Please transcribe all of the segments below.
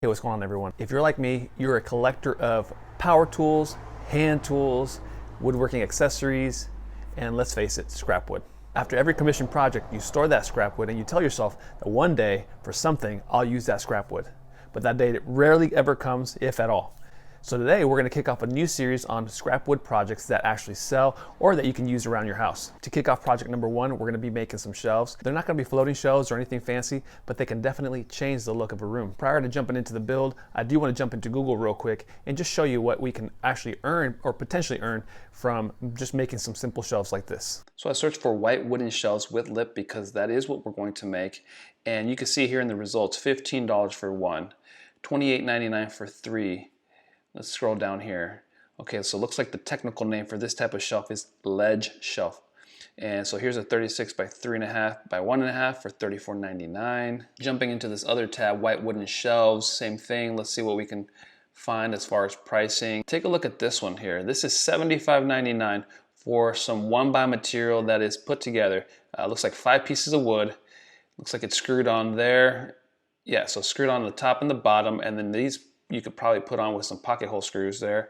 Hey, what's going on, everyone? If you're like me, you're a collector of power tools, hand tools, woodworking accessories, and let's face it, scrap wood. After every commission project, you store that scrap wood and you tell yourself that one day, for something, I'll use that scrap wood. But that day rarely ever comes, if at all. So today we're going to kick off a new series on scrap wood projects that actually sell or that you can use around your house. To kick off project number one, we're going to be making some shelves. They're not going to be floating shelves or anything fancy, but they can definitely change the look of a room. Prior to jumping into the build, I do want to jump into Google real quick and just show you what we can actually earn or potentially earn from just making some simple shelves like this. So I searched for white wooden shelves with lip because that is what we're going to make. And you can see here in the results, $15 for one, $28.99 for three. Let's scroll down here. Okay, so it looks like the technical name for this type of shelf is ledge shelf. And so here's a 36 by 3.5 by 1.5 for $34.99. Jumping into this other tab, white wooden shelves, same thing. Let's see what we can find as far as pricing. Take a look at this one here. This is $75.99 for some 1x material that is put together. Looks like 5 pieces of wood. Looks like it's screwed on there. Yeah, so screwed on the top and the bottom, and then these you could probably put on with some pocket hole screws there.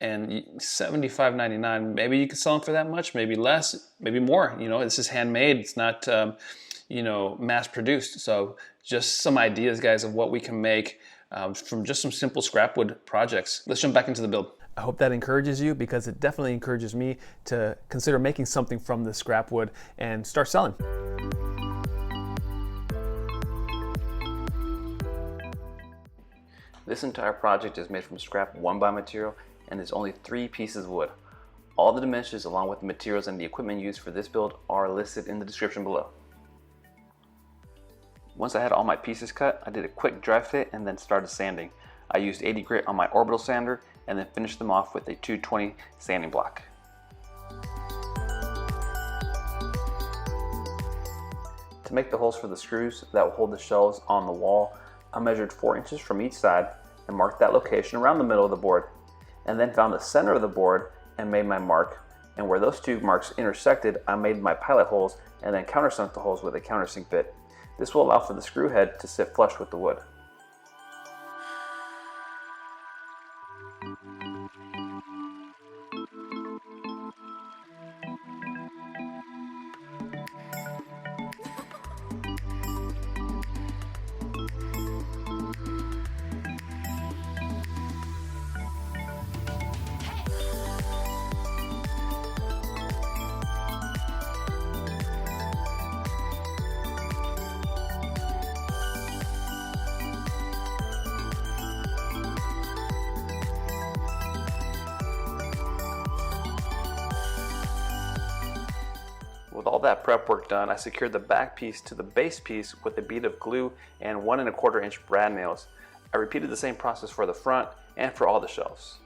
And $75.99, maybe you could sell them for that much, maybe less, maybe more. You know, this is handmade, it's not you know, mass produced. So just some ideas, guys, of what we can make from just some simple scrap wood projects. Let's jump back into the build. I hope that encourages you, because it definitely encourages me to consider making something from this scrap wood and start selling. This entire project is made from scrap 1x material and is only 3 pieces of wood. All the dimensions along with the materials and the equipment used for this build are listed in the description below. Once I had all my pieces cut, I did a quick dry fit and then started sanding. I used 80 grit on my orbital sander and then finished them off with a 220 sanding block. To make the holes for the screws that will hold the shelves on the wall, I measured 4 inches from each side and marked that location around the middle of the board, and then found the center of the board and made my mark, and where those two marks intersected, I made my pilot holes and then countersunk the holes with a countersink bit. This will allow for the screw head to sit flush with the wood. With all that prep work done, I secured the back piece to the base piece with a bead of glue and 1 1/4 inch brad nails. I repeated the same process for the front and for all the shelves.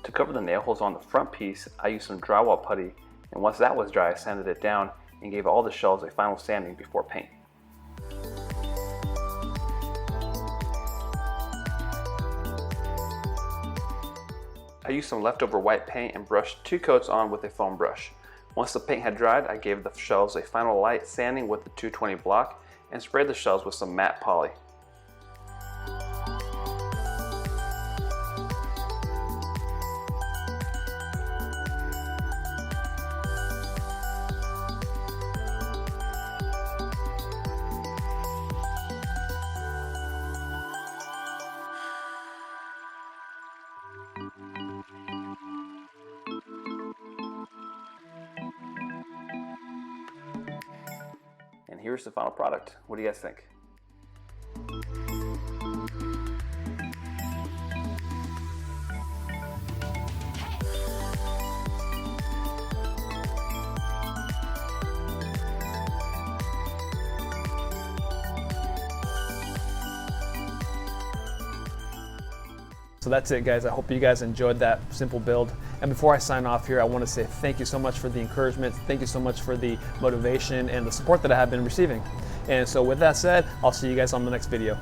To cover the nail holes on the front piece, I used some drywall putty, and once that was dry, I sanded it down and gave all the shelves a final sanding before paint. I used some leftover white paint and brushed 2 coats on with a foam brush. Once the paint had dried, I gave the shelves a final light sanding with the 220 block and sprayed the shelves with some matte poly. And here's the final product. What do you guys think? So that's it, guys. I hope you guys enjoyed that simple build. And before I sign off here, I want to say thank you so much for the encouragement. Thank you so much for the motivation and the support that I have been receiving. And so with that said, I'll see you guys on the next video.